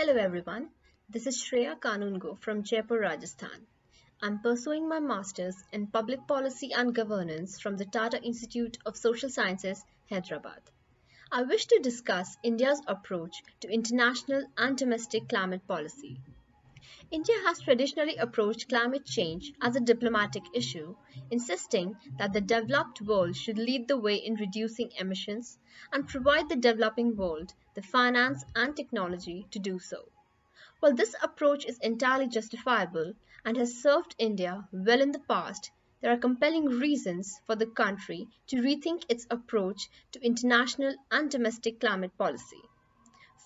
Hello everyone, this is Shreyas Kanoongo from Jaipur, Rajasthan. I'm pursuing my master's in Public Policy and Governance from the Tata Institute of Social Sciences, Hyderabad. I wish to discuss India's approach to international and domestic climate policy. India has traditionally approached climate change as a diplomatic issue, insisting that the developed world should lead the way in reducing emissions and provide the developing world the finance and technology to do so. While this approach is entirely justifiable and has served India well in the past, there are compelling reasons for the country to rethink its approach to international and domestic climate policy.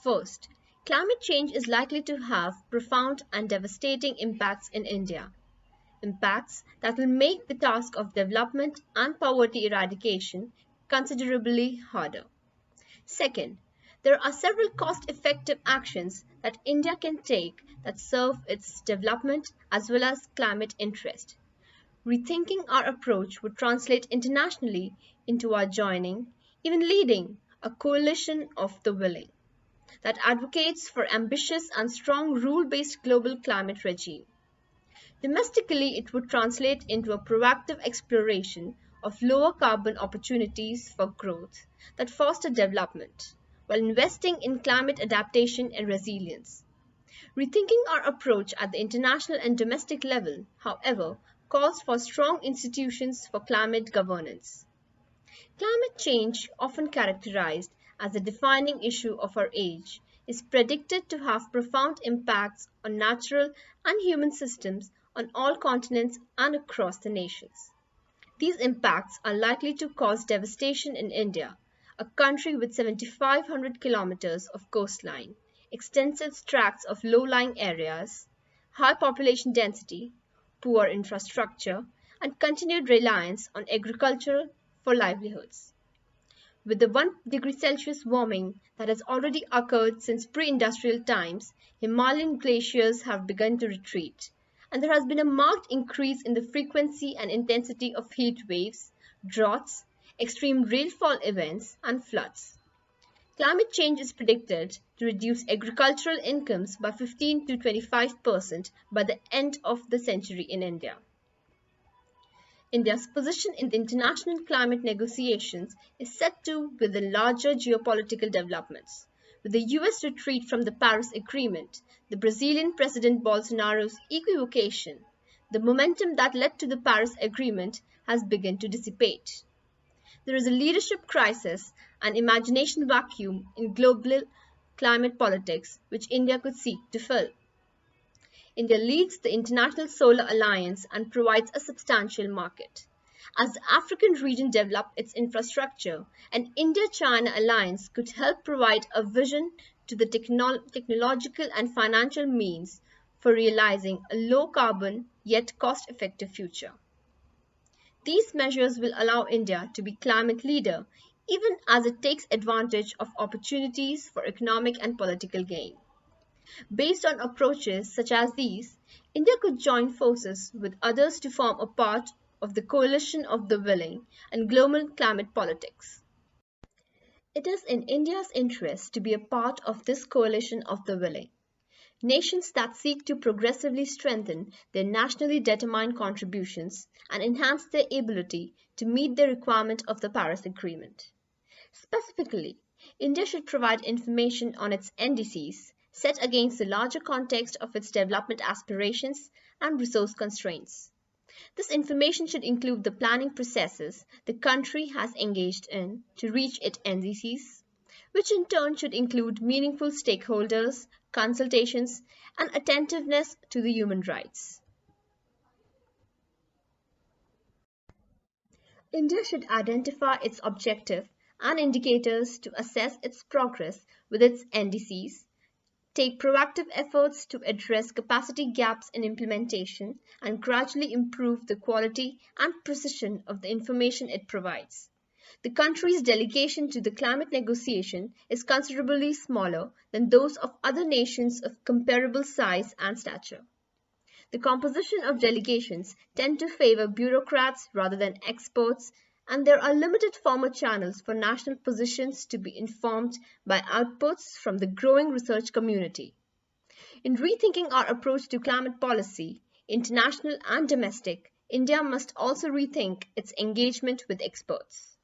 First, climate change is likely to have profound and devastating impacts in India, impacts that will make the task of development and poverty eradication considerably harder. Second, there are several cost effective actions that India can take that serve its development as well as climate interest. Rethinking our approach would translate internationally into our joining, even leading, a coalition of the willing that advocates for ambitious and strong rule-based global climate regime. Domestically, it would translate into a proactive exploration of lower carbon opportunities for growth that foster development, while investing in climate adaptation and resilience. Rethinking our approach at the international and domestic level, however, calls for strong institutions for climate governance. Climate change, often characterized as the defining issue of our age, is predicted to have profound impacts on natural and human systems on all continents and across the nations. These impacts are likely to cause devastation in India, a country with 7,500 kilometers of coastline, extensive tracts of low-lying areas, high population density, poor infrastructure, and continued reliance on agriculture for livelihoods. With the 1 degree Celsius warming that has already occurred since pre-industrial times, Himalayan glaciers have begun to retreat, and there has been a marked increase in the frequency and intensity of heat waves, droughts, extreme rainfall events, and floods. Climate change is predicted to reduce agricultural incomes by 15 to 25% by the end of the century in India. India's position in the international climate negotiations is set to with the larger geopolitical developments. With the US retreat from the Paris Agreement, the Brazilian President Bolsonaro's equivocation, the momentum that led to the Paris Agreement has begun to dissipate. There is a leadership crisis and imagination vacuum in global climate politics which India could seek to fill. India leads the International Solar Alliance and provides a substantial market. As the African region develops its infrastructure, an India-China alliance could help provide a vision to the technological and financial means for realizing a low-carbon yet cost-effective future. These measures will allow India to be climate leader even as it takes advantage of opportunities for economic and political gain. Based on approaches such as these, India could join forces with others to form a part of the coalition of the willing and global climate politics. It is in India's interest to be a part of this coalition of the willing. Nations that seek to progressively strengthen their nationally determined contributions and enhance their ability to meet the requirement of the Paris Agreement. Specifically, India should provide information on its NDCs set against the larger context of its development aspirations and resource constraints. This information should include the planning processes the country has engaged in to reach its NDCs, which in turn should include meaningful stakeholders, consultations, and attentiveness to the human rights. India should identify its objective and indicators to assess its progress with its NDCs, take proactive efforts to address capacity gaps in implementation, and gradually improve the quality and precision of the information it provides. The country's delegation to the climate negotiation is considerably smaller than those of other nations of comparable size and stature. The composition of delegations tend to favor bureaucrats rather than experts, and there are limited formal channels for national positions to be informed by outputs from the growing research community. In rethinking our approach to climate policy, international and domestic, India must also rethink its engagement with experts.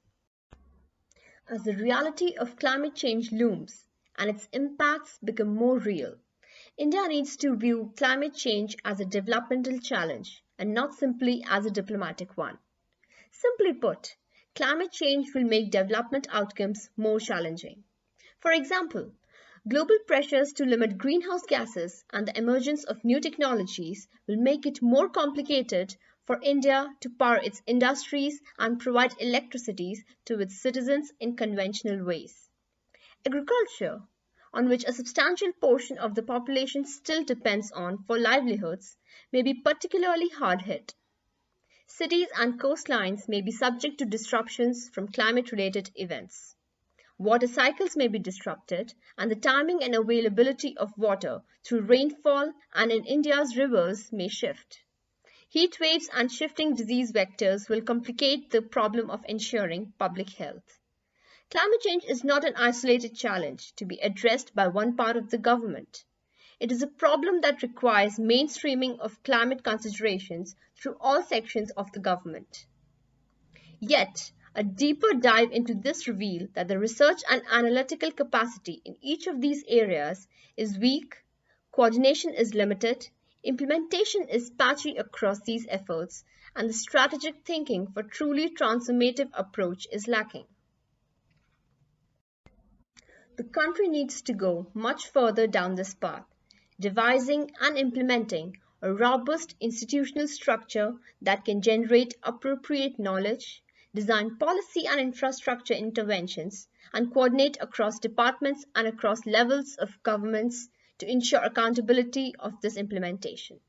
As the reality of climate change looms and its impacts become more real, India needs to view climate change as a developmental challenge and not simply as a diplomatic one. Simply put, climate change will make development outcomes more challenging. For example, global pressures to limit greenhouse gases and the emergence of new technologies will make it more complicated for India to power its industries and provide electricity to its citizens in conventional ways. Agriculture, on which a substantial portion of the population still depends on for livelihoods, may be particularly hard hit. Cities and coastlines may be subject to disruptions from climate related events. Water cycles may be disrupted, and the timing and availability of water through rainfall and in India's rivers may shift. Heat waves and shifting disease vectors will complicate the problem of ensuring public health. Climate change is not an isolated challenge to be addressed by one part of the government. It is a problem that requires mainstreaming of climate considerations through all sections of the government. Yet, a deeper dive into this reveals that the research and analytical capacity in each of these areas is weak, coordination is limited, implementation is patchy across these efforts, and the strategic thinking for truly transformative approach is lacking. The country needs to go much further down this path, devising and implementing a robust institutional structure that can generate appropriate knowledge, design policy and infrastructure interventions, and coordinate across departments and across levels of governments to ensure accountability of this implementation.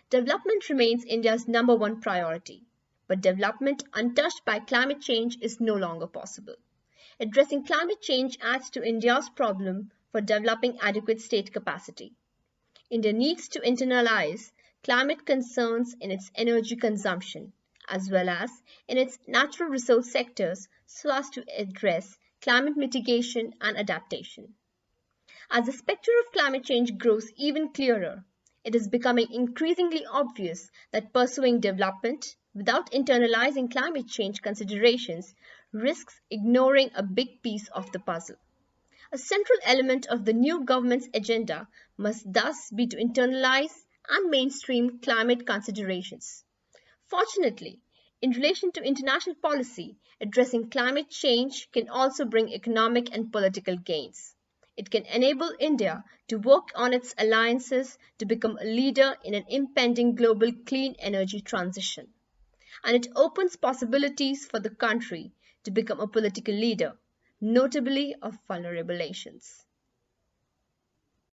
Development remains India's number one priority, but development untouched by climate change is no longer possible. Addressing climate change adds to India's problem for developing adequate state capacity. India needs to internalize climate concerns in its energy consumption, as well as in its natural resource sectors, so as to address climate mitigation and adaptation. As the specter of climate change grows even clearer, it is becoming increasingly obvious that pursuing development without internalizing climate change considerations risks ignoring a big piece of the puzzle. A central element of the new government's agenda must thus be to internalize and mainstream climate considerations. Fortunately, in relation to international policy, addressing climate change can also bring economic and political gains. It can enable India to work on its alliances to become a leader in an impending global clean energy transition. And it opens possibilities for the country to become a political leader, notably of vulnerable nations.